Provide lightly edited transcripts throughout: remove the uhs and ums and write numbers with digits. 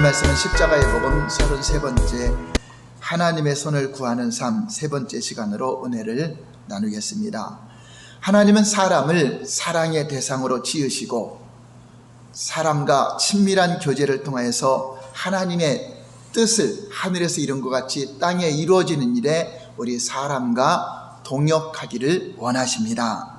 오늘 말씀은 십자가의 복음 33번째 하나님의 손을 구하는 삶 세 번째 시간으로 은혜를 나누겠습니다. 하나님은 사람을 사랑의 대상으로 지으시고 사람과 친밀한 교제를 통하여서 하나님의 뜻을 하늘에서 이룬 것 같이 땅에 이루어지는 일에 우리 사람과 동역하기를 원하십니다.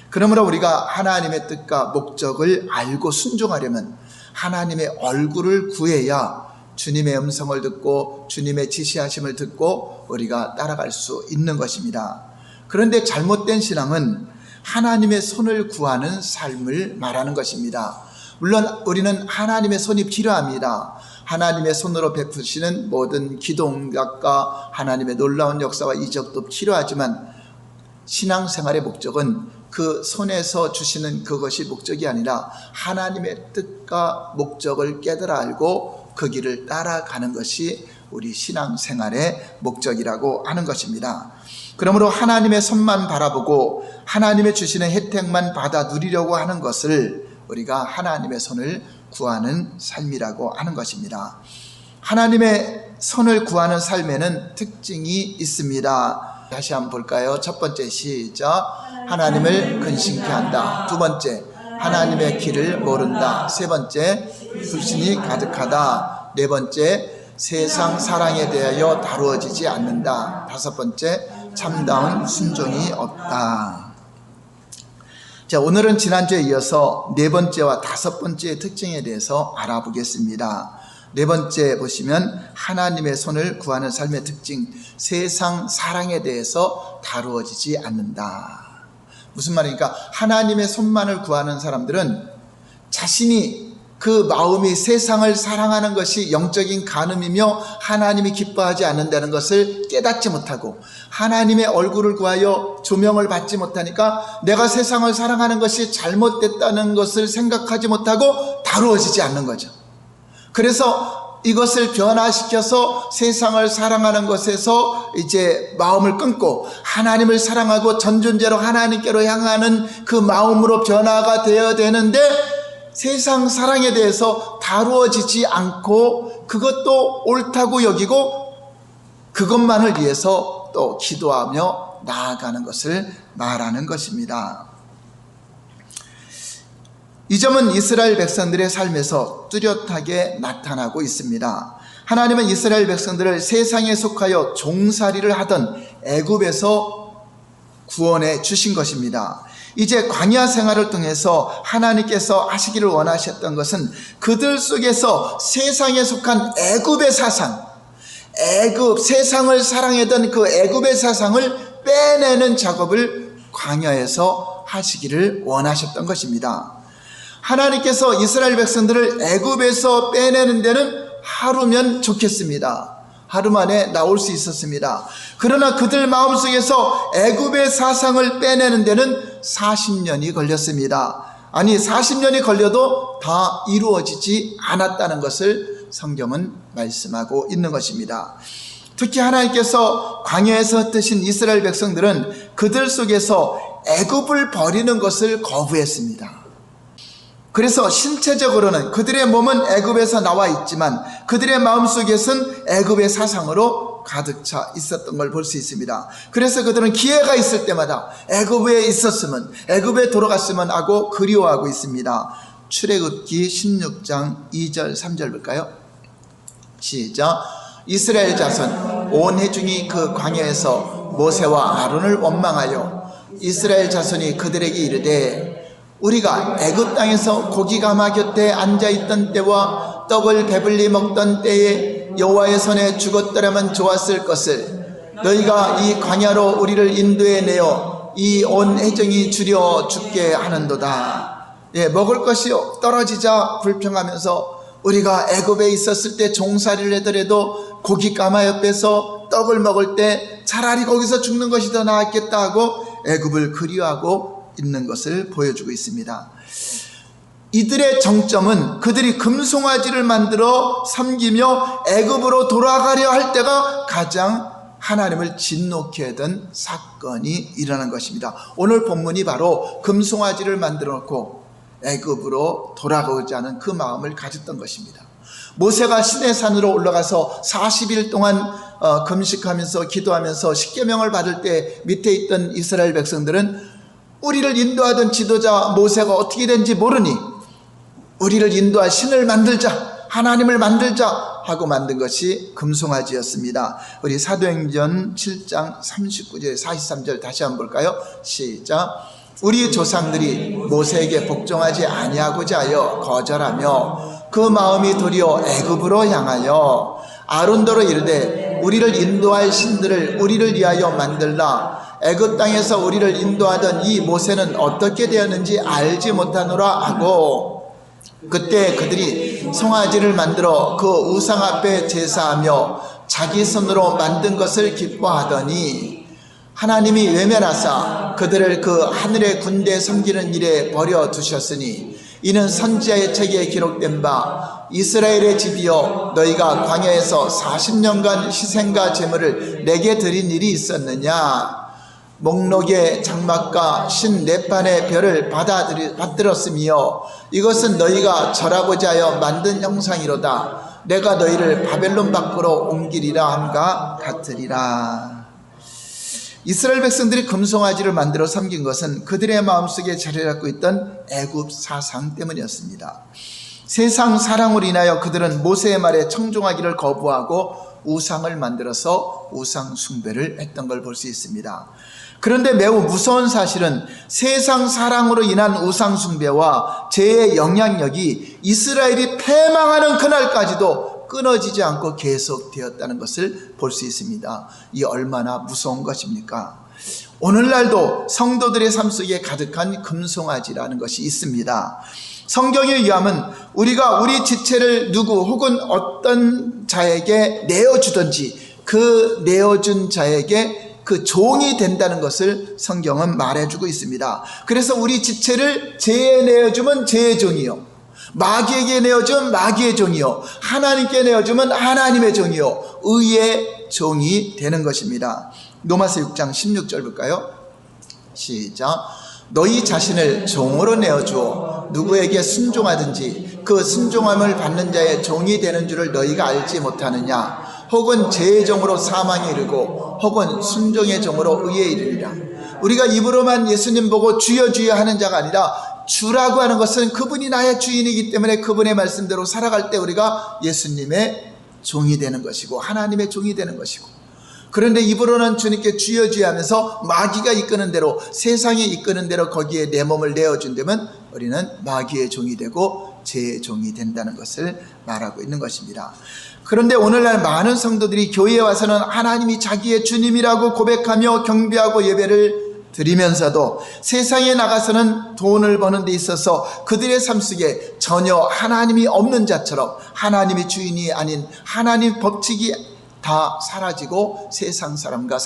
그러므로 우리가 하나님의 뜻과 목적을 알고 순종하려면 하나님의 얼굴을 구해야 주님의 음성을 듣고 주님의 지시하심을 듣고 우리가 따라갈 수 있는 것입니다. 그런데 잘못된 신앙은 하나님의 손을 구하는 삶을 말하는 것입니다. 물론 우리는 하나님의 손이 필요합니다. 하나님의 손으로 베푸시는 모든 기도 응답과 하나님의 놀라운 역사와 이적도 필요하지만 신앙생활의 목적은 그 손에서 주시는 그것이 목적이 아니라 하나님의 뜻과 목적을 깨달아 알고 그 길을 따라가는 것이 우리 신앙생활의 목적이라고 하는 것입니다. 그러므로 하나님의 손만 바라보고 하나님의 주시는 혜택만 받아 누리려고 하는 것을 우리가 하나님의 손을 구하는 삶이라고 하는 것입니다. 하나님의 손을 구하는 삶에는 특징이 있습니다. 다시 한번 볼까요? 첫 번째 시작. 하나님을 근심케 한다. 두 번째, 하나님의 길을 모른다. 세 번째, 불신이 가득하다. 네 번째, 세상 사랑에 대하여 다루어지지 않는다. 다섯 번째, 참다운 순종이 없다. 자, 오늘은 지난주에 이어서 네 번째와 다섯 번째의 특징에 대해서 알아보겠습니다. 네 번째 보시면 하나님의 손을 구하는 삶의 특징, 세상 사랑에 대해서 다루어지지 않는다. 무슨 말입니까? 하나님의 손만을 구하는 사람들은 자신이 그 마음이 세상을 사랑하는 것이 영적인 간음이며 하나님이 기뻐하지 않는다는 것을 깨닫지 못하고 하나님의 얼굴을 구하여 조명을 받지 못하니까 내가 세상을 사랑하는 것이 잘못됐다는 것을 생각하지 못하고 다루어지지 않는 거죠. 그래서 이것을 변화시켜서 세상을 사랑하는 것에서 이제 마음을 끊고 하나님을 사랑하고 전존재로 하나님께로 향하는 그 마음으로 변화가 되어야 되는데 세상 사랑에 대해서 다루어지지 않고 그것도 옳다고 여기고 그것만을 위해서 또 기도하며 나아가는 것을 말하는 것입니다. 이 점은 이스라엘 백성들의 삶에서 뚜렷하게 나타나고 있습니다. 하나님은 이스라엘 백성들을 세상에 속하여 종살이를 하던 애굽에서 구원해 주신 것입니다. 이제 광야 생활을 통해서 하나님께서 하시기를 원하셨던 것은 그들 속에서 세상에 속한 애굽의 사상, 애굽 세상을 사랑하던 그 애굽의 사상을 빼내는 작업을 광야에서 하시기를 원하셨던 것입니다. 하나님께서 이스라엘 백성들을 애굽에서 빼내는 데는 하루면 좋겠습니다. 하루 만에 나올 수 있었습니다. 그러나 그들 마음속에서 애굽의 사상을 빼내는 데는 40년이 걸렸습니다. 아니 40년이 걸려도 다 이루어지지 않았다는 것을 성경은 말씀하고 있는 것입니다. 특히 하나님께서 광야에서 흩으신 이스라엘 백성들은 그들 속에서 애굽을 버리는 것을 거부했습니다. 그래서 신체적으로는 그들의 몸은 애굽에서 나와 있지만 그들의 마음속에서는 애굽의 사상으로 가득 차 있었던 걸 볼 수 있습니다. 그래서 그들은 기회가 있을 때마다 애굽에 있었으면, 애굽에 돌아갔으면 하고 그리워하고 있습니다. 출애굽기 16장 2절 3절 볼까요? 시작. 이스라엘 자손 온 회중이 그 광야에서 모세와 아론을 원망하여 이스라엘 자손이 그들에게 이르되 우리가 애굽 땅에서 고기가마 곁에 앉아있던 때와 떡을 배불리 먹던 때에 여호와의 손에 죽었더라면 좋았을 것을 너희가 이 광야로 우리를 인도해 내어 이 온 회중이 주려 죽게 하는도다. 먹을 것이 떨어지자 불평하면서 우리가 애굽에 있었을 때 종살이를 하더라도 고기가마 옆에서 떡을 먹을 때 차라리 거기서 죽는 것이 더 나았겠다 하고 애굽을 그리워하고 있는 것을 보여주고 있습니다. 이들의 정점은 그들이 금송아지를 만들어 섬기며 애굽으로 돌아가려 할 때가 가장 하나님을 진노케 하던 사건이 일어난 것입니다. 오늘 본문이 바로 금송아지를 만들어 놓고 애굽으로 돌아가고자 하는 그 마음을 가졌던 것입니다. 모세가 시내산으로 올라가서 40일 동안 금식하면서 기도하면서 십계명을 받을 때 밑에 있던 이스라엘 백성들은 우리를 인도하던 지도자 모세가 어떻게 된지 모르니 우리를 인도할 신을 만들자, 하나님을 만들자 하고 만든 것이 금송아지였습니다. 우리 사도행전 7장 39절 43절 다시 한번 볼까요? 시작. 우리 조상들이 모세에게 복종하지 아니하고자 하여 거절하며 그 마음이 도리어 애굽으로 향하여 아론더러 이르되 우리를 인도할 신들을 우리를 위하여 만들라. 애굽 땅에서 우리를 인도하던 이 모세는 어떻게 되었는지 알지 못하노라 하고, 그때 그들이 송아지를 만들어 그 우상 앞에 제사하며 자기 손으로 만든 것을 기뻐하더니 하나님이 외면하사 그들을 그 하늘의 군대 섬기는 일에 버려 두셨으니 이는 선지자의 책에 기록된 바 이스라엘의 집이여 너희가 광야에서 40년간 희생과 제물을 내게 드린 일이 있었느냐. 목록의 장막과 신 네판의 별을 받들었으며 이것은 너희가 절하고자 하여 만든 형상이로다. 내가 너희를 바벨론 밖으로 옮기리라 함과 같으리라. 이스라엘 백성들이 금송아지를 만들어 섬긴 것은 그들의 마음속에 자리 잡고 있던 애굽 사상 때문이었습니다. 세상 사랑으로 인하여 그들은 모세의 말에 청종하기를 거부하고 우상을 만들어서 우상 숭배를 했던 걸 볼 수 있습니다. 그런데 매우 무서운 사실은 세상 사랑으로 인한 우상 숭배와 죄의 영향력이 이스라엘이 패망하는 그날까지도 끊어지지 않고 계속되었다는 것을 볼 수 있습니다. 이 얼마나 무서운 것입니까? 오늘날도 성도들의 삶 속에 가득한 금송아지라는 것이 있습니다. 성경에 의하면 우리가 우리 지체를 누구 혹은 어떤 자에게 내어주든지 그 내어준 자에게 그 종이 된다는 것을 성경은 말해주고 있습니다. 그래서 우리 지체를 죄에 내어주면 죄의 종이요, 마귀에게 내어주면 마귀의 종이요, 하나님께 내어주면 하나님의 종이요, 의의 종이 되는 것입니다. 로마서 6장 16절 볼까요? 시작. 너희 자신을 종으로 내어주어 누구에게 순종하든지 그 순종함을 받는 자의 종이 되는 줄을 너희가 알지 못하느냐. 혹은 죄의 종으로 사망에 이르고 혹은 순종의 종으로 의에 이르리라. 우리가 입으로만 예수님 보고 주여 주여 하는 자가 아니라 주라고 하는 것은 그분이 나의 주인이기 때문에 그분의 말씀대로 살아갈 때 우리가 예수님의 종이 되는 것이고 하나님의 종이 되는 것이고, 그런데 입으로는 주님께 주여 주여 하면서 마귀가 이끄는 대로, 세상이 이끄는 대로 거기에 내 몸을 내어준다면 우리는 마귀의 종이 되고 죄의 종이 된다는 것을 말하고 있는 것입니다. 그런데 오늘날 많은 성도들이 교회에 와서는 하나님이 자기의 주님이라고 고백하며 경배하고 예배를 드리면서도 세상에 나가서는 돈을 버는 데 있어서 그들의 삶 속에 전혀 하나님이 없는 자처럼, 하나님이 주인이 아닌 하나님 법칙이 다 사라지고 세상 사람과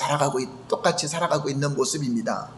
똑같이 살아가고 있는 모습입니다.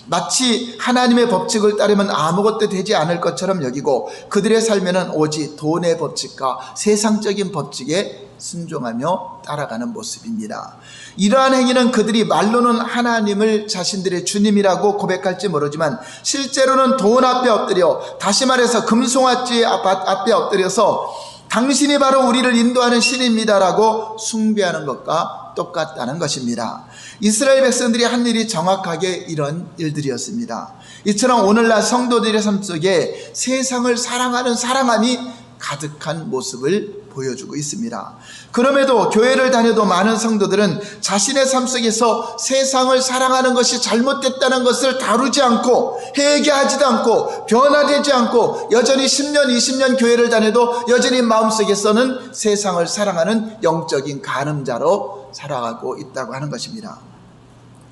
마치 하나님의 법칙을 따르면 아무것도 되지 않을 것처럼 여기고 그들의 삶에는 오직 돈의 법칙과 세상적인 법칙에 순종하며 따라가는 모습입니다. 이러한 행위는 그들이 말로는 하나님을 자신들의 주님이라고 고백할지 모르지만 실제로는 돈 앞에 엎드려, 다시 말해서 금송아지 앞에 엎드려서 당신이 바로 우리를 인도하는 신입니다라고 숭배하는 것과 똑같다는 것입니다. 이스라엘 백성들이 한 일이 정확하게 이런 일들이었습니다. 이처럼 오늘날 성도들의 삶 속에 세상을 사랑하는 사랑함이 가득한 모습을 보여주고 있습니다. 그럼에도 교회를 다녀도 많은 성도들은 자신의 삶 속에서 세상을 사랑하는 것이 잘못됐다는 것을 다루지 않고 회개하지도 않고 변화되지 않고 여전히 10년 20년 교회를 다녀도 여전히 마음속에서는 세상을 사랑하는 영적인 간음자로 살아가고 있다고 하는 것입니다.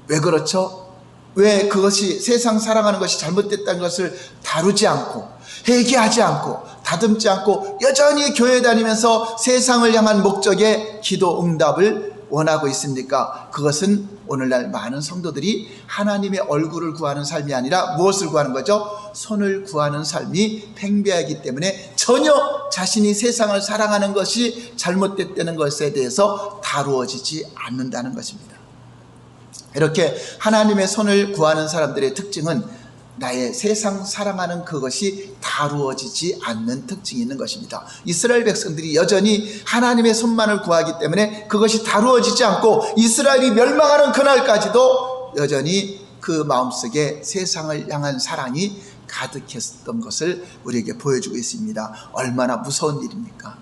왜 그렇죠? 왜 그것이 세상 사랑하는 것이 잘못됐다는 것을 다루지 않고 회개하지 않고 다듬지 않고 여전히 교회 다니면서 세상을 향한 목적의 기도 응답을 원하고 있습니까? 그것은 오늘날 많은 성도들이 하나님의 얼굴을 구하는 삶이 아니라 무엇을 구하는 거죠? 손을 구하는 삶이 팽배하기 때문에 전혀 자신이 세상을 사랑하는 것이 잘못됐다는 것에 대해서 다루어지지 않는다는 것입니다. 이렇게 하나님의 손을 구하는 사람들의 특징은 나의 세상 사랑하는 그것이 다루어지지 않는 특징이 있는 것입니다. 이스라엘 백성들이 여전히 하나님의 손만을 구하기 때문에 그것이 다루어지지 않고 이스라엘이 멸망하는 그날까지도 여전히 그 마음속에 세상을 향한 사랑이 가득했던 것을 우리에게 보여주고 있습니다. 얼마나 무서운 일입니까?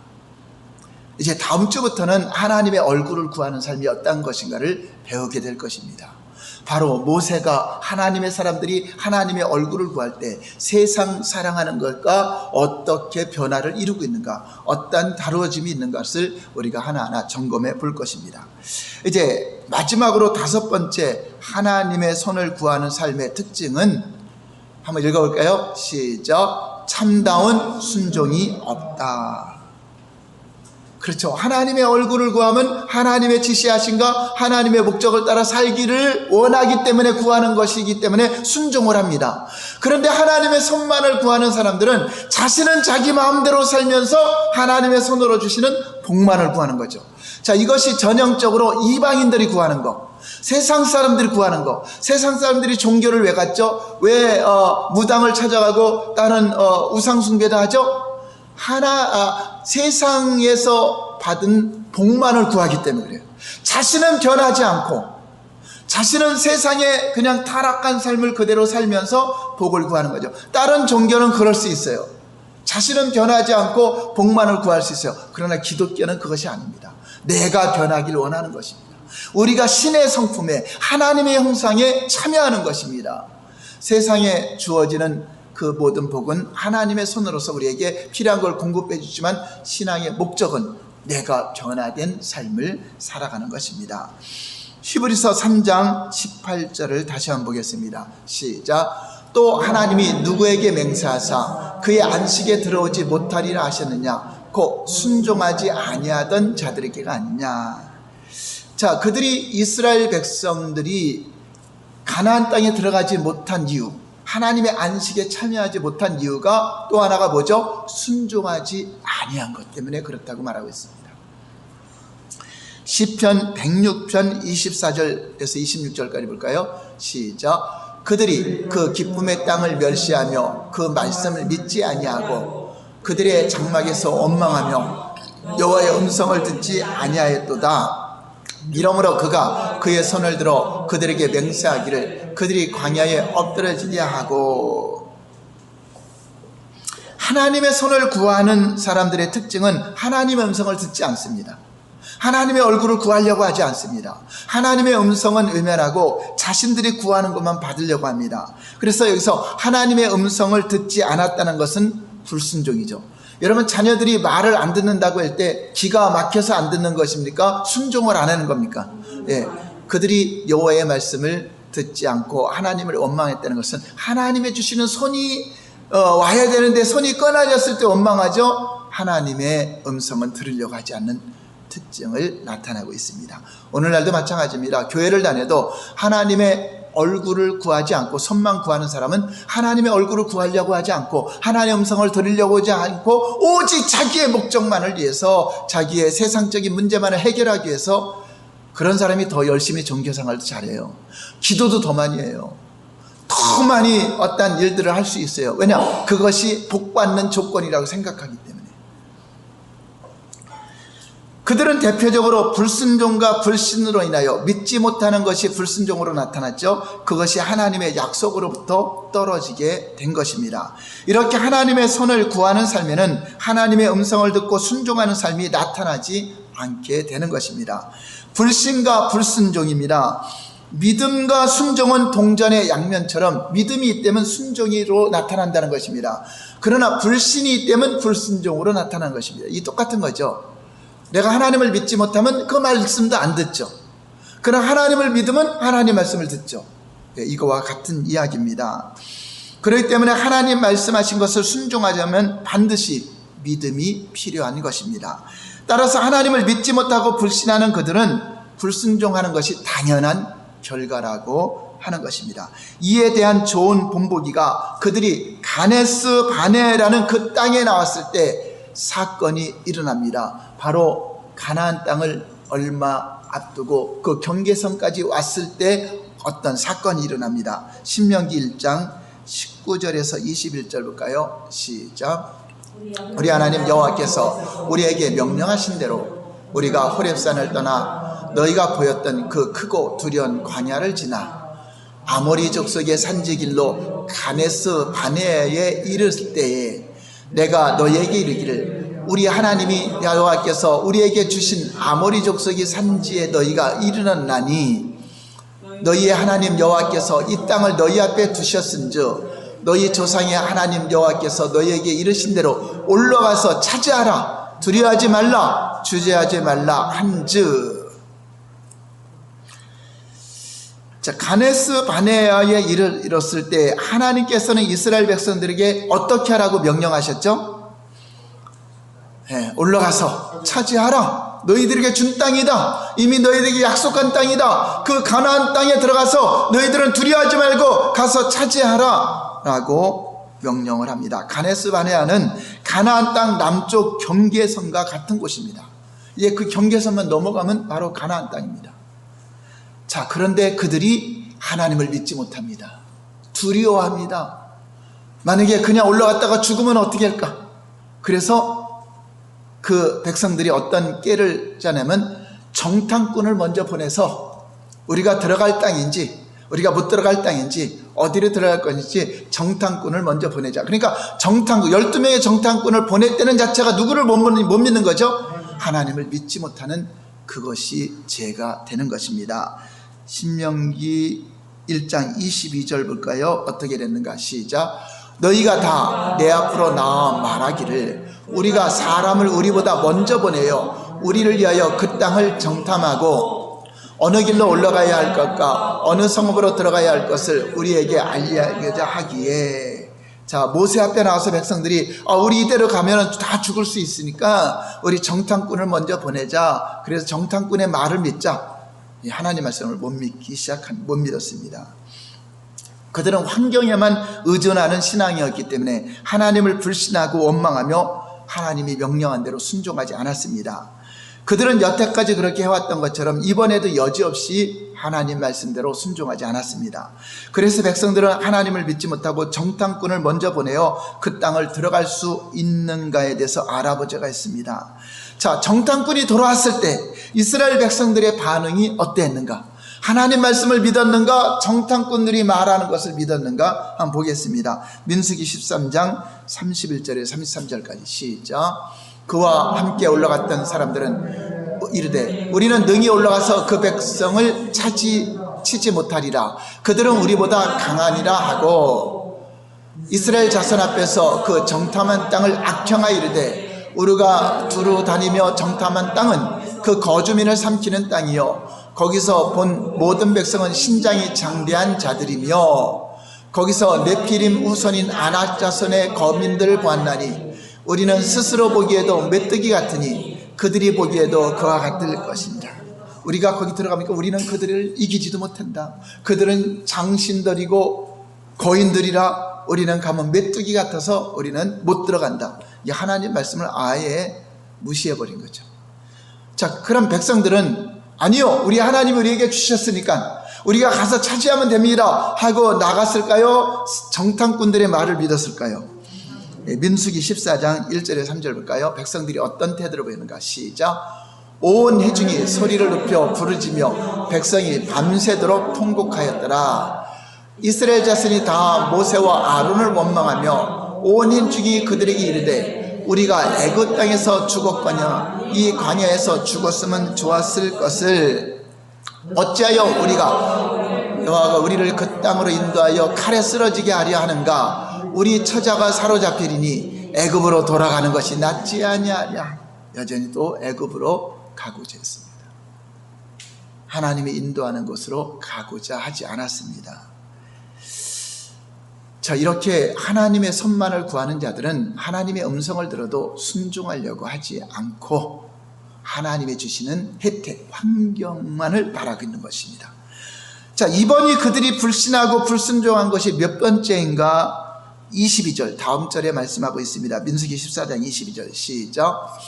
이제 다음 주부터는 하나님의 얼굴을 구하는 삶이 어떤 것인가를 배우게 될 것입니다. 바로 모세가 하나님의 사람들이 하나님의 얼굴을 구할 때 세상 사랑하는 것과 어떻게 변화를 이루고 있는가, 어떤 다루어짐이 있는 것을 우리가 하나하나 점검해 볼 것입니다. 이제 마지막으로 5번째 하나님의 손을 구하는 삶의 특징은 한번 읽어볼까요? 시작. 참다운 순종이 없다. 그렇죠. 하나님의 얼굴을 구하면 하나님의 지시하신가 하나님의 목적을 따라 살기를 원하기 때문에 구하는 것이기 때문에 순종을 합니다. 그런데 하나님의 손만을 구하는 사람들은 자신은 자기 마음대로 살면서 하나님의 손으로 주시는 복만을 구하는 거죠. 자, 이것이 전형적으로 이방인들이 구하는 거, 세상 사람들이 구하는 거. 세상 사람들이 종교를 왜 갖죠? 왜 무당을 찾아가고 다른 우상 숭배도 하죠? 세상에서 받은 복만을 구하기 때문에 그래요. 자신은 변하지 않고 자신은 세상에 그냥 타락한 삶을 그대로 살면서 복을 구하는 거죠. 다른 종교는 그럴 수 있어요. 자신은 변하지 않고 복만을 구할 수 있어요. 그러나 기독교는 그것이 아닙니다. 내가 변하길 원하는 것입니다. 우리가 신의 성품에 하나님의 형상에 참여하는 것입니다. 세상에 주어지는 그 모든 복은 하나님의 손으로서 우리에게 필요한 걸 공급해 주지만 신앙의 목적은 내가 변화된 삶을 살아가는 것입니다. 히브리서 3장 18절을 다시 한번 보겠습니다. 시작. 또 하나님이 누구에게 맹세하사 그의 안식에 들어오지 못하리라 하셨느냐? 곧 순종하지 아니하던 자들에게가 아니냐. 자, 그들이 이스라엘 백성들이 가나안 땅에 들어가지 못한 이유, 하나님의 안식에 참여하지 못한 이유가 또 하나가 뭐죠? 순종하지 아니한 것 때문에 그렇다고 말하고 있습니다. 시편 106편 24절에서 26절까지 볼까요? 시작. 그들이 그 기쁨의 땅을 멸시하며 그 말씀을 믿지 아니하고 그들의 장막에서 원망하며 여호와의 음성을 듣지 아니하였도다. 이러므로 그가 그의 손을 들어 그들에게 맹세하기를 그들이 광야에 엎드러지게 하고. 하나님의 손을 구하는 사람들의 특징은 하나님의 음성을 듣지 않습니다. 하나님의 얼굴을 구하려고 하지 않습니다. 하나님의 음성은 외면하고 자신들이 구하는 것만 받으려고 합니다. 그래서 여기서 하나님의 음성을 듣지 않았다는 것은 불순종이죠. 여러분, 자녀들이 말을 안 듣는다고 할 때 기가 막혀서 안 듣는 것입니까? 순종을 안 하는 겁니까? 예, 그들이 여호와의 말씀을 듣지 않고 하나님을 원망했다는 것은 하나님의 주시는 손이 와야 되는데 손이 끊어졌을 때 원망하죠. 하나님의 음성은 들으려고 하지 않는 특징을 나타내고 있습니다. 오늘날도 마찬가지입니다. 교회를 다녀도 하나님의 얼굴을 구하지 않고 손만 구하는 사람은 하나님의 얼굴을 구하려고 하지 않고 하나님의 음성을 들으려고 하지 않고 오직 자기의 목적만을 위해서 자기의 세상적인 문제만을 해결하기 위해서 그런 사람이 더 열심히 종교생활도 잘해요. 기도도 더 많이 해요. 더 많이 어떤 일들을 할 수 있어요. 왜냐? 그것이 복받는 조건이라고 생각하기 때문에. 그들은 대표적으로 불순종과 불신으로 인하여 믿지 못하는 것이 불순종으로 나타났죠. 그것이 하나님의 약속으로부터 떨어지게 된 것입니다. 이렇게 하나님의 손을 구하는 삶에는 하나님의 음성을 듣고 순종하는 삶이 나타나지 않게 되는 것입니다. 불신과 불순종입니다. 믿음과 순종은 동전의 양면처럼 믿음이 있다면 순종으로 나타난다는 것입니다. 그러나 불신이 있다면 불순종으로 나타나는 것입니다. 이 똑같은 거죠. 내가 하나님을 믿지 못하면 그 말씀도 안 듣죠. 그러나 하나님을 믿으면 하나님 말씀을 듣죠. 이거와 같은 이야기입니다. 그렇기 때문에 하나님 말씀하신 것을 순종하자면 반드시 믿음이 필요한 것입니다. 따라서 하나님을 믿지 못하고 불신하는 그들은 불순종하는 것이 당연한 결과라고 하는 것입니다. 이에 대한 좋은 본보기가 그들이 가네스 바네라는 그 땅에 나왔을 때 사건이 일어납니다. 바로 가나안 땅을 얼마 앞두고 그 경계선까지 왔을 때 어떤 사건이 일어납니다. 신명기 1장 19절에서 21절 볼까요? 시작. 우리 하나님 여호와께서 우리에게 명령하신 대로 우리가 호렙산을 떠나 너희가 보였던 그 크고 두려운 광야를 지나 아모리 족속의 산지길로 가네스 바네아에 이르을 때에 내가 너희에게 이르기를 우리 하나님이 여호와께서 우리에게 주신 아모리 족속의 산지에 너희가 이르렀나니 너희의 하나님 여호와께서 이 땅을 너희 앞에 두셨은즉 너희 조상의 하나님 여호와께서 너희에게 이르신 대로 올라가서 차지하라. 두려워하지 말라. 주저하지 말라 한즉. 자, 가네스 바네아에 이르렀을 때 하나님께서는 이스라엘 백성들에게 어떻게 하라고 명령하셨죠? 네, 올라가서 차지하라. 너희들에게 준 땅이다. 이미 너희들에게 약속한 땅이다. 그 가나안 땅에 들어가서 너희들은 두려워하지 말고 가서 차지하라 라고 명령을 합니다. 가네스 바네아는 가나안 땅 남쪽 경계선과 같은 곳입니다. 이제 그 경계선만 넘어가면 바로 가나안 땅입니다. 자, 그런데 그들이 하나님을 믿지 못합니다. 두려워합니다. 만약에 그냥 올라갔다가 죽으면 어떻게 할까? 그래서 그 백성들이 어떤 깨를 짜냐면 정탐꾼을 먼저 보내서 우리가 들어갈 땅인지 우리가 못 들어갈 땅인지 어디로 들어갈 건지 정탐꾼을 먼저 보내자. 그러니까 정탐꾼 12명의 정탐꾼을 보냈다는 자체가 누구를 못 믿는 거죠? 하나님을 믿지 못하는 그것이 죄가 되는 것입니다. 신명기 1장 22절 볼까요? 어떻게 됐는가? 시작. 너희가 다 내 앞으로 나와 말하기를 우리가 사람을 우리보다 먼저 보내어 우리를 위하여 그 땅을 정탐하고 어느 길로 올라가야 할 것과 어느 성읍으로 들어가야 할 것을 우리에게 알려자 하기에. 자, 모세 앞에 나와서 백성들이 우리 이대로 가면 다 죽을 수 있으니까 우리 정탐꾼을 먼저 보내자. 그래서 정탐꾼의 말을 믿자. 하나님 말씀을 못 믿었습니다. 그들은 환경에만 의존하는 신앙이었기 때문에 하나님을 불신하고 원망하며 하나님이 명령한 대로 순종하지 않았습니다. 그들은 여태까지 그렇게 해왔던 것처럼 이번에도 여지없이 하나님 말씀대로 순종하지 않았습니다. 그래서 백성들은 하나님을 믿지 못하고 정탐꾼을 먼저 보내어 그 땅을 들어갈 수 있는가에 대해서 알아보자가 했습니다. 자, 정탐꾼이 돌아왔을 때 이스라엘 백성들의 반응이 어땠는가? 하나님 말씀을 믿었는가? 정탐꾼들이 말하는 것을 믿었는가? 한번 보겠습니다. 민수기 13장 31절에 33절까지 시작. 그와 함께 올라갔던 사람들은 이르되 우리는 능히 올라가서 그 백성을 치지 못하리라. 그들은 우리보다 강하니라 하고 이스라엘 자손 앞에서 그 정탐한 땅을 악평하여 이르되 우리가 두루 다니며 정탐한 땅은 그 거주민을 삼키는 땅이요 거기서 본 모든 백성은 신장이 장대한 자들이며 거기서 네피림 후손인 아낙 자손의 거민들을 보았나니 우리는 스스로 보기에도 메뚜기 같으니 그들이 보기에도 그와 같을 것이니라. 우리가 거기 들어가니까 우리는 그들을 이기지도 못한다. 그들은 장신들이고 거인들이라 우리는 가면 메뚜기 같아서 우리는 못 들어간다. 이 하나님 말씀을 아예 무시해버린 거죠. 자, 그럼 백성들은 아니요, 우리 하나님이 우리에게 주셨으니까 우리가 가서 차지하면 됩니다 하고 나갔을까요? 정탐꾼들의 말을 믿었을까요? 민수기 14장 1절에 3절 볼까요? 백성들이 어떤 태도를 보이는가? 시작. 온 회중이 소리를 높여 부르짖며 백성이 밤새도록 통곡하였더라. 이스라엘 자손이 다 모세와 아론을 원망하며 온 회중이 그들에게 이르되 우리가 애굽 땅에서 죽었거냐 이 광야에서 죽었으면 좋았을 것을 어찌하여 우리가 여호와가 우리를 그 땅으로 인도하여 칼에 쓰러지게 하려 하는가? 우리 처자가 사로잡히리니 애굽으로 돌아가는 것이 낫지 아니하냐. 여전히 또 애굽으로 가고자 했습니다. 하나님이 인도하는 곳으로 가고자 하지 않았습니다. 자, 이렇게 하나님의 선만을 구하는 자들은 하나님의 음성을 들어도 순종하려고 하지 않고 하나님이 주시는 혜택, 환경만을 바라고 있는 것입니다. 자, 이번이 그들이 불신하고 불순종한 것이 몇 번째인가? 22절 다음 절에 말씀하고 있습니다. 민수기 14장 22절 시작.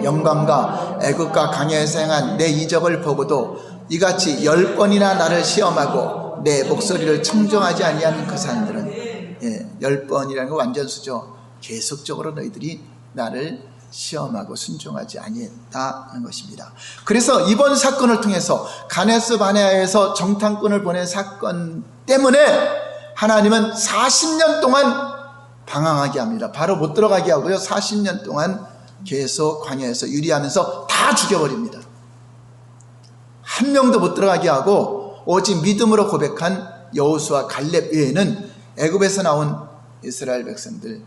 영광과 애굽과 강야에서 행한 내 이적을 보고도 이같이 10번이나 나를 시험하고 내 목소리를 청정하지 아니하는 그 사람들은 10번이라는 거 완전수죠. 계속적으로 너희들이 나를 시험하고 순종하지 아니했다는 것입니다. 그래서 이번 사건을 통해서 가네스 바네아에서 정탐꾼을 보낸 사건 때문에 하나님은 40년 동안 방황하게 합니다. 바로 못 들어가게 하고요. 40년 동안 계속 광야에서 유리하면서 다 죽여버립니다. 한 명도 못 들어가게 하고 오직 믿음으로 고백한 여호수아 갈렙 외에는 애굽에서 나온 이스라엘 백성들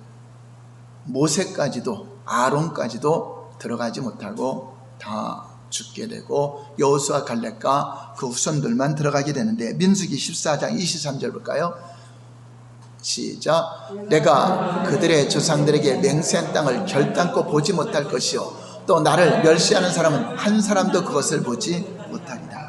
모세까지도 아론까지도 들어가지 못하고 다 죽게 되고 여호수아 갈렙과 그 후손들만 들어가게 되는데 민수기 14장 23절 볼까요? 시작. 내가 그들의 조상들에게 맹세한 땅을 결단코 보지 못할 것이요 또 나를 멸시하는 사람은 한 사람도 그것을 보지 못하리라.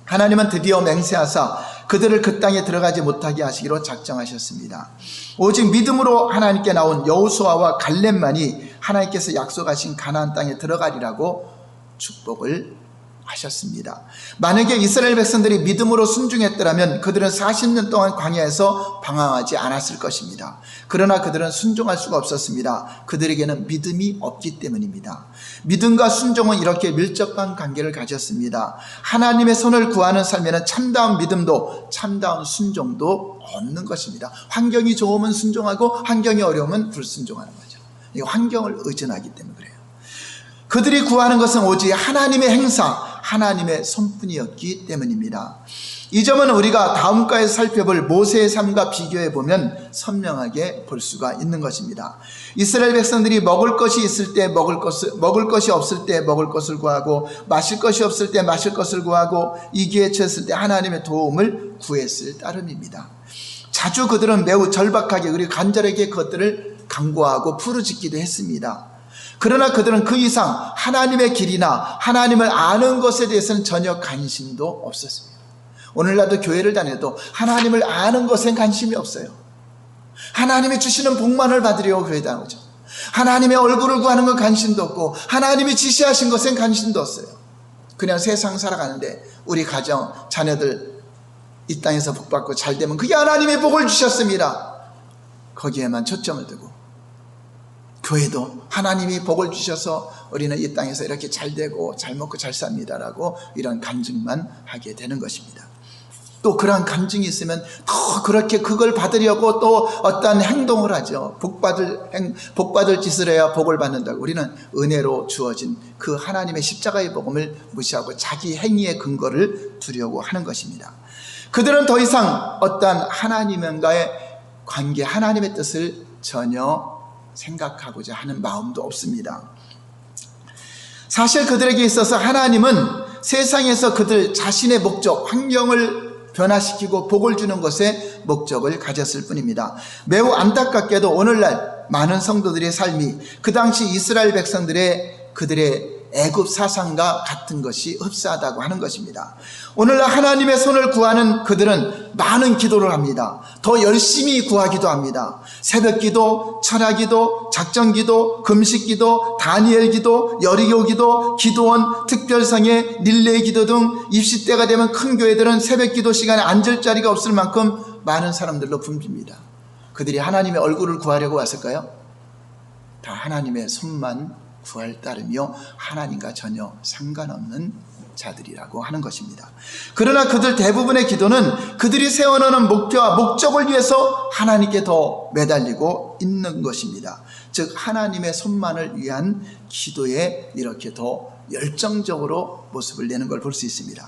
하나님은 드디어 맹세하사 그들을 그 땅에 들어가지 못하게 하시기로 작정하셨습니다. 오직 믿음으로 하나님께 나온 여호수아와 갈렙만이 하나님께서 약속하신 가나안 땅에 들어가리라고 축복을 하셨습니다. 만약에 이스라엘 백성들이 믿음으로 순종했더라면 그들은 40년 동안 광야에서 방황하지 않았을 것입니다. 그러나 그들은 순종할 수가 없었습니다. 그들에게는 믿음이 없기 때문입니다. 믿음과 순종은 이렇게 밀접한 관계를 가졌습니다. 하나님의 손을 구하는 삶에는 참다운 믿음도 참다운 순종도 없는 것입니다. 환경이 좋으면 순종하고 환경이 어려우면 불순종하는 거죠. 이 환경을 의존하기 때문에 그래요. 그들이 구하는 것은 오직 하나님의 행사, 하나님의 손뿐이었기 때문입니다. 이 점은 우리가 다음가에 살펴볼 모세의 삶과 비교해 보면 선명하게 볼 수가 있는 것입니다. 이스라엘 백성들이 먹을 것이 있을 때 먹을 것이 없을 때 먹을 것을 구하고 마실 것이 없을 때 마실 것을 구하고 이기에 처했을 때 하나님의 도움을 구했을 따름입니다. 자주 그들은 매우 절박하게 그리고 간절하게 그것들을 간구하고 부르짖기도 했습니다. 그러나 그들은 그 이상 하나님의 길이나 하나님을 아는 것에 대해서는 전혀 관심도 없었습니다. 오늘날도 교회를 다녀도 하나님을 아는 것엔 관심이 없어요. 하나님이 주시는 복만을 받으려고 교회 다니죠. 하나님의 얼굴을 구하는 건 관심도 없고 하나님이 지시하신 것엔 관심도 없어요. 그냥 세상 살아가는데 우리 가정, 자녀들 이 땅에서 복받고 잘 되면 그게 하나님의 복을 주셨습니다. 거기에만 초점을 두고 교회도 하나님이 복을 주셔서 우리는 이 땅에서 이렇게 잘 되고 잘 먹고 잘 삽니다라고 이런 간증만 하게 되는 것입니다. 또 그러한 간증이 있으면 더 그렇게 그걸 받으려고 또 어떤 행동을 하죠. 복받을 짓을 해야 복을 받는다고. 우리는 은혜로 주어진 그 하나님의 십자가의 복음을 무시하고 자기 행위의 근거를 두려고 하는 것입니다. 그들은 더 이상 어떤 하나님과의 관계, 하나님의 뜻을 전혀 생각하고자 하는 마음도 없습니다. 사실 그들에게 있어서 하나님은 세상에서 그들 자신의 목적, 환경을 변화시키고 복을 주는 것에 목적을 가졌을 뿐입니다. 매우 안타깝게도 오늘날 많은 성도들의 삶이 그 당시 이스라엘 백성들의 그들의 애굽 사상과 같은 것이 흡사하다고 하는 것입니다. 오늘날 하나님의 손을 구하는 그들은 많은 기도를 합니다. 더 열심히 구하기도 합니다. 새벽기도, 철야기도, 작전기도, 금식기도, 다니엘기도, 여리고기도, 기도원, 특별성회, 릴레이기도 등 입시때가 되면 큰 교회들은 새벽기도 시간에 앉을 자리가 없을 만큼 많은 사람들로 붐빕니다. 그들이 하나님의 얼굴을 구하려고 왔을까요? 다 하나님의 손만 구할 따름이요 하나님과 전혀 상관없는 자들이라고 하는 것입니다. 그러나 그들 대부분의 기도는 그들이 세워놓은 목표와 목적을 위해서 하나님께 더 매달리고 있는 것입니다. 즉 하나님의 손만을 위한 기도에 이렇게 더 열정적으로 모습을 내는 걸 볼 수 있습니다.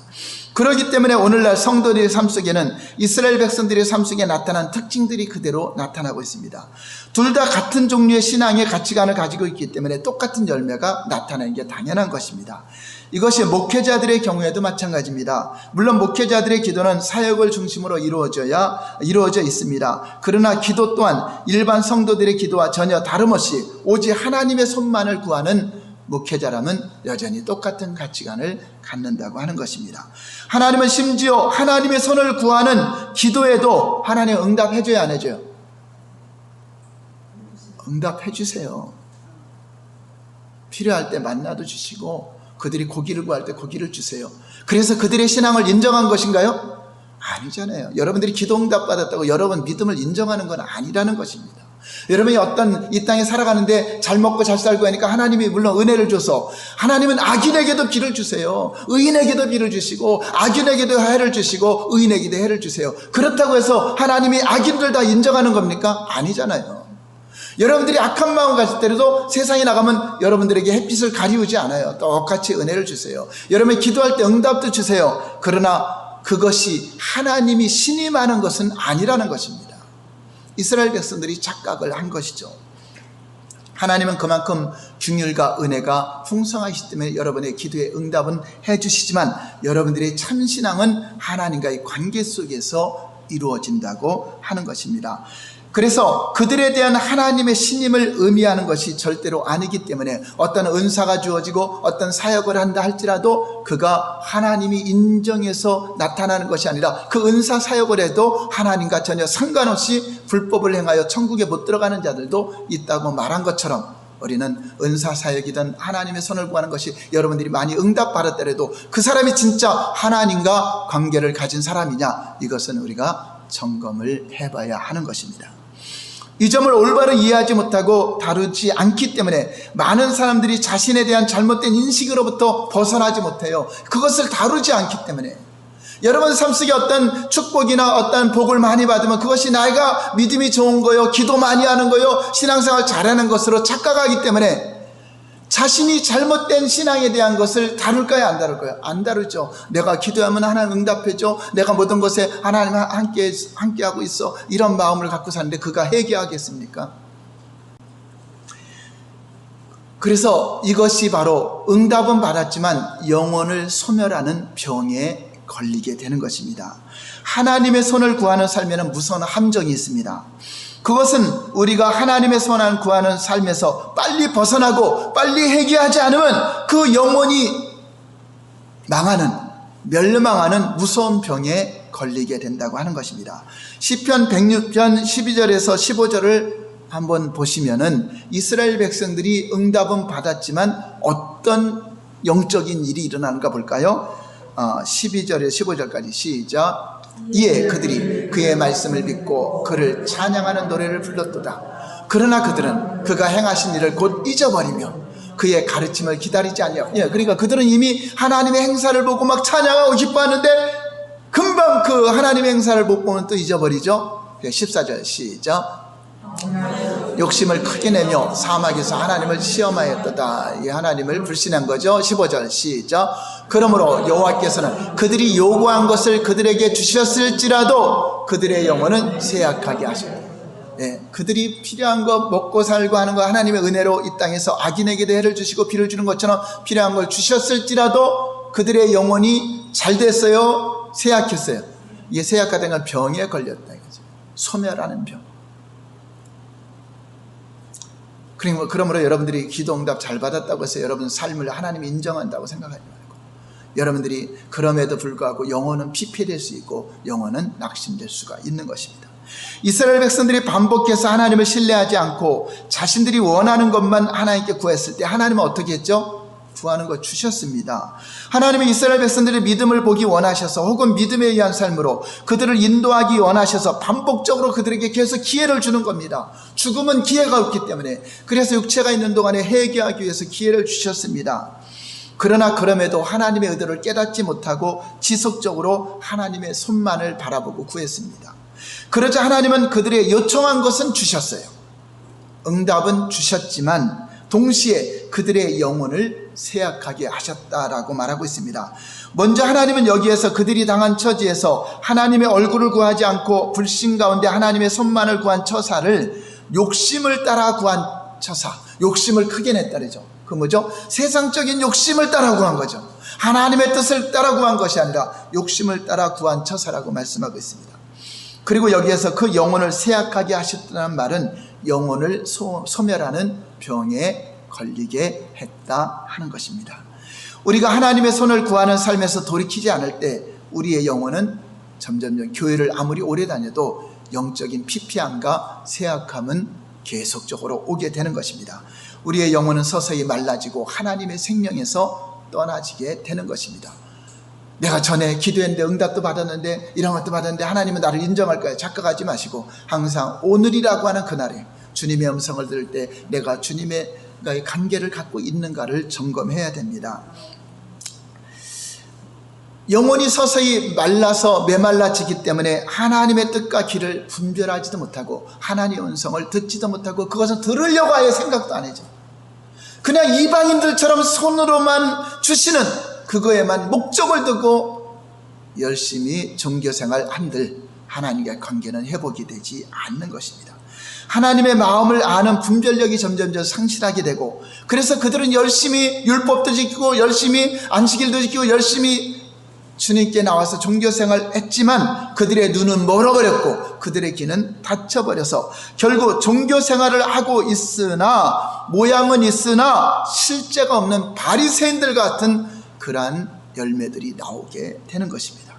그렇기 때문에 오늘날 성도들의 삶 속에는 이스라엘 백성들의 삶 속에 나타난 특징들이 그대로 나타나고 있습니다. 둘 다 같은 종류의 신앙의 가치관을 가지고 있기 때문에 똑같은 열매가 나타나는 게 당연한 것입니다. 이것이 목회자들의 경우에도 마찬가지입니다. 물론 목회자들의 기도는 사역을 중심으로 이루어져 있습니다. 그러나 기도 또한 일반 성도들의 기도와 전혀 다름없이 오직 하나님의 손만을 구하는 목회자라면 여전히 똑같은 가치관을 갖는다고 하는 것입니다. 하나님은 심지어 하나님의 손을 구하는 기도에도 하나님 응답해 줘야 안 해줘요? 응답해 주세요. 필요할 때 만나도 주시고 그들이 고기를 구할 때 고기를 주세요. 그래서 그들의 신앙을 인정한 것인가요? 아니잖아요. 여러분들이 기도 응답 받았다고 여러분 믿음을 인정하는 건 아니라는 것입니다. 여러분이 어떤 이 땅에 살아가는데 잘 먹고 잘 살고 하니까 하나님이 물론 은혜를 줘서, 하나님은 악인에게도 비를 주세요. 의인에게도 비를 주시고 악인에게도 해를 주시고 의인에게도 해를 주세요. 그렇다고 해서 하나님이 악인들 다 인정하는 겁니까? 아니잖아요. 여러분들이 악한 마음 가질 때라도 세상에 나가면 여러분들에게 햇빛을 가리우지 않아요. 똑같이 은혜를 주세요. 여러분이 기도할 때 응답도 주세요. 그러나 그것이 하나님이 신임하는 것은 아니라는 것입니다. 이스라엘 백성들이 착각을 한 것이죠. 하나님은 그만큼 긍휼과 은혜가 풍성하시기 때문에 여러분의 기도에 응답은 해주시지만 여러분들의 참신앙은 하나님과의 관계 속에서 이루어진다고 하는 것입니다. 그래서 그들에 대한 하나님의 신임을 의미하는 것이 절대로 아니기 때문에 어떤 은사가 주어지고 어떤 사역을 한다 할지라도 그가 하나님이 인정해서 나타나는 것이 아니라 그 은사 사역을 해도 하나님과 전혀 상관없이 불법을 행하여 천국에 못 들어가는 자들도 있다고 말한 것처럼, 우리는 은사 사역이든 하나님의 손을 구하는 것이 여러분들이 많이 응답받았더라도 그 사람이 진짜 하나님과 관계를 가진 사람이냐, 이것은 우리가 점검을 해봐야 하는 것입니다. 이 점을 올바로 이해하지 못하고 다루지 않기 때문에 많은 사람들이 자신에 대한 잘못된 인식으로부터 벗어나지 못해요. 그것을 다루지 않기 때문에. 여러분 삶 속에 어떤 축복이나 어떤 복을 많이 받으면 그것이 내가 믿음이 좋은 거요, 기도 많이 하는 거요, 신앙생활 잘하는 것으로 착각하기 때문에 자신이 잘못된 신앙에 대한 것을 다룰까요, 안 다룰까요? 안 다루죠. 내가 기도하면 하나님 응답해줘, 내가 모든 것에 하나님 함께하고 있어, 이런 마음을 갖고 사는데 그가 회개하겠습니까? 그래서 이것이 바로 응답은 받았지만 영혼을 소멸하는 병에 걸리게 되는 것입니다. 하나님의 손을 구하는 삶에는 무서운 함정이 있습니다. 그것은 우리가 하나님의 손을 구하는 삶에서 빨리 벗어나고 빨리 회개하지 않으면 그 영혼이 망하는, 멸망하는 무서운 병에 걸리게 된다고 하는 것입니다. 시편 106편 12절에서 15절을 한번 보시면은 이스라엘 백성들이 응답은 받았지만 어떤 영적인 일이 일어나는가 볼까요? 12절에서 15절까지 시작. 이에 그들이 그의 말씀을 믿고 그를 찬양하는 노래를 불렀도다. 그러나 그들은 그가 행하신 일을 곧 잊어버리며 그의 가르침을 기다리지 아니하고, 그러니까 그들은 이미 하나님의 행사를 보고 막 찬양하고 기뻐하는데 금방 그 하나님의 행사를 못 보면 또 잊어버리죠. 14절 시작. 욕심을 크게 내며 사막에서 하나님을 시험하였도다. 이 하나님을 불신한 거죠. 15절 시작. 그러므로 여호와께서는 그들이 요구한 것을 그들에게 주셨을지라도 그들의 영혼은 쇠약하게 하셨다. 그들이 필요한 거, 먹고 살고 하는 거 하나님의 은혜로 이 땅에서 악인에게도 해를 주시고 비를 주는 것처럼 필요한 걸 주셨을지라도 그들의 영혼이 잘 됐어요, 쇠약했어요. 이게 쇠약하다는 건 병에 걸렸다 이거죠. 소멸하는 병. 그러므로 여러분들이 기도응답 잘 받았다고 해서 여러분 삶을 하나님이 인정한다고 생각하지 말고, 여러분들이 그럼에도 불구하고 영혼은 피폐될 수 있고 영혼은 낙심될 수가 있는 것입니다. 이스라엘 백성들이 반복해서 하나님을 신뢰하지 않고 자신들이 원하는 것만 하나님께 구했을 때 하나님은 어떻게 했죠? 구하는 것 주셨습니다. 하나님이 이스라엘 백성들의 믿음을 보기 원하셔서 혹은 믿음에 의한 삶으로 그들을 인도하기 원하셔서 반복적으로 그들에게 계속 기회를 주는 겁니다. 죽음은 기회가 없기 때문에. 그래서 육체가 있는 동안에 회개하기 위해서 기회를 주셨습니다. 그러나 그럼에도 하나님의 의도를 깨닫지 못하고 지속적으로 하나님의 손만을 바라보고 구했습니다. 그러자 하나님은 그들의 요청한 것은 주셨어요. 응답은 주셨지만 동시에 그들의 영혼을 쇠약하게 하셨다라고 말하고 있습니다. 먼저 하나님은 여기에서 그들이 당한 처지에서 하나님의 얼굴을 구하지 않고 불신 가운데 하나님의 손만을 구한 처사를 욕심을 따라 구한 처사, 욕심을 크게 냈다르죠. 그 뭐죠? 세상적인 욕심을 따라 구한 거죠. 하나님의 뜻을 따라 구한 것이 아니라 욕심을 따라 구한 처사라고 말씀하고 있습니다. 그리고 여기에서 그 영혼을 쇠약하게 하셨다는 말은 영혼을 소멸하는 병에 걸리게 했다 하는 것입니다. 우리가 하나님의 손을 구하는 삶에서 돌이키지 않을 때 우리의 영혼은 점점 교회를 아무리 오래 다녀도 영적인 피폐함과 쇠약함은 계속적으로 오게 되는 것입니다. 우리의 영혼은 서서히 말라지고 하나님의 생명에서 떠나지게 되는 것입니다. 내가 전에 기도했는데 응답도 받았는데 이런 것도 받았는데 하나님은 나를 인정할 거야 착각하지 마시고 항상 오늘이라고 하는 그날에 주님의 음성을 들을 때 내가 주님의 관계를 갖고 있는가를 점검해야 됩니다. 영혼이 서서히 말라서 메말라지기 때문에 하나님의 뜻과 길을 분별하지도 못하고 하나님의 음성을 듣지도 못하고 그것을 들으려고 아예 생각도 안 해죠. 그냥 이방인들처럼 손으로만 주시는 그거에만 목적을 두고 열심히 종교생활 한들 하나님과의 관계는 회복이 되지 않는 것입니다. 하나님의 마음을 아는 분별력이 점점 상실하게 되고 그래서 그들은 열심히 율법도 지키고 열심히 안식일도 지키고 열심히 주님께 나와서 종교생활 했지만 그들의 눈은 멀어버렸고 그들의 귀는 닫혀버려서 결국 종교생활을 하고 있으나 모양은 있으나 실제가 없는 바리새인들 같은 그러한 열매들이 나오게 되는 것입니다.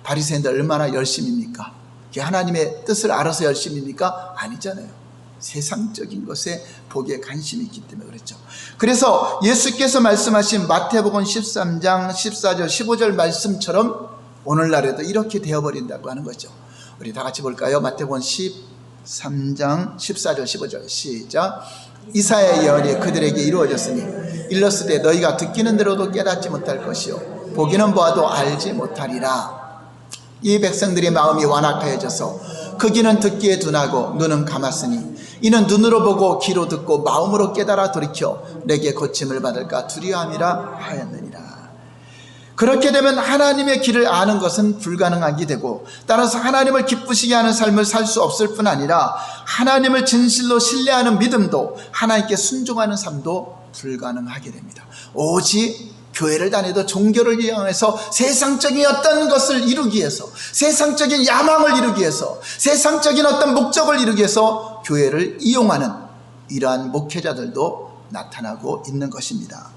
바리새인들 얼마나 열심입니까? 하나님의 뜻을 알아서 열심입니까? 아니잖아요. 세상적인 것에 복에 관심이 있기 때문에 그렇죠. 그래서 예수께서 말씀하신 마태복음 13장 14절 15절 말씀처럼 오늘날에도 이렇게 되어버린다고 하는 거죠. 우리 다 같이 볼까요? 마태복음 13장 14절 15절 시작. 이사야의 예언이 그들에게 이루어졌으니 일렀으되 너희가 듣기는 들어도 깨닫지 못할 것이요 보기는 보아도 알지 못하리라. 이 백성들의 마음이 완악하여져서 그 귀는 듣기에 둔하고 눈은 감았으니 이는 눈으로 보고 귀로 듣고 마음으로 깨달아 돌이켜 내게 고침을 받을까 두려움이라 하였느니라. 그렇게 되면 하나님의 길을 아는 것은 불가능하게 되고 따라서 하나님을 기쁘시게 하는 삶을 살 수 없을 뿐 아니라 하나님을 진실로 신뢰하는 믿음도 하나님께 순종하는 삶도 불가능하게 됩니다. 오직 교회를 다녀도 종교를 이용해서 세상적인 어떤 것을 이루기 위해서 세상적인 야망을 이루기 위해서 세상적인 어떤 목적을 이루기 위해서 교회를 이용하는 이러한 목회자들도 나타나고 있는 것입니다.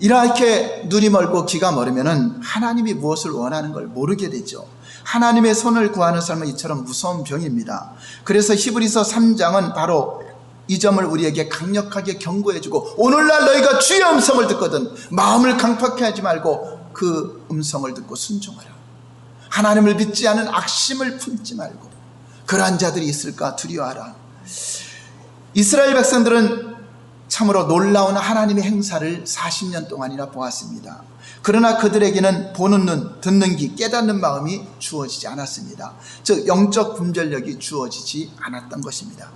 이렇게 눈이 멀고 귀가 멀으면 하나님이 무엇을 원하는 걸 모르게 되죠. 하나님의 손을 구하는 삶은 이처럼 무서운 병입니다. 그래서 히브리서 3장은 바로 이 점을 우리에게 강력하게 경고해주고 오늘날 너희가 주의 음성을 듣거든 마음을 강팍해 하지 말고 그 음성을 듣고 순종하라. 하나님을 믿지 않은 악심을 품지 말고 그러한 자들이 있을까 두려워하라. 이스라엘 백성들은 참으로 놀라운 하나님의 행사를 40년 동안이나 보았습니다. 그러나 그들에게는 보는 눈, 듣는 귀, 깨닫는 마음이 주어지지 않았습니다. 즉 영적 분별력이 주어지지 않았던 것입니다.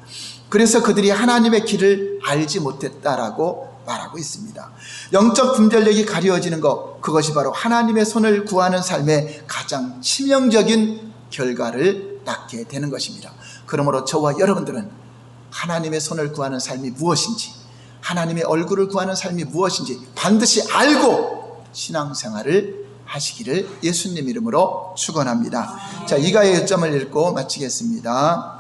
그래서 그들이 하나님의 길을 알지 못했다라고 말하고 있습니다. 영적 분별력이 가려워지는 것, 그것이 바로 하나님의 손을 구하는 삶의 가장 치명적인 결과를 낳게 되는 것입니다. 그러므로 저와 여러분들은 하나님의 손을 구하는 삶이 무엇인지, 하나님의 얼굴을 구하는 삶이 무엇인지 반드시 알고 신앙생활을 하시기를 예수님 이름으로 축원합니다. 자, 이가의 요점을 읽고 마치겠습니다.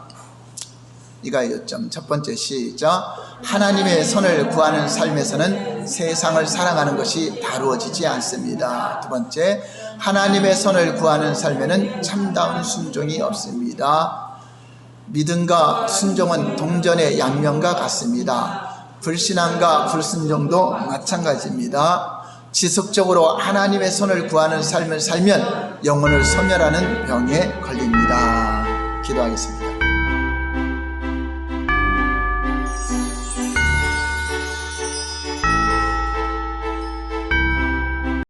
이가의 요점 첫 번째 시작. 하나님의 손을 구하는 삶에서는 세상을 사랑하는 것이 다루어지지 않습니다. 두 번째, 하나님의 손을 구하는 삶에는 참다운 순종이 없습니다. 믿음과 순종은 동전의 양면과 같습니다. 불신앙과 불순종도 마찬가지입니다. 지속적으로 하나님의 손을 구하는 삶을 살면 영혼을 소멸하는 병에 걸립니다. 기도하겠습니다.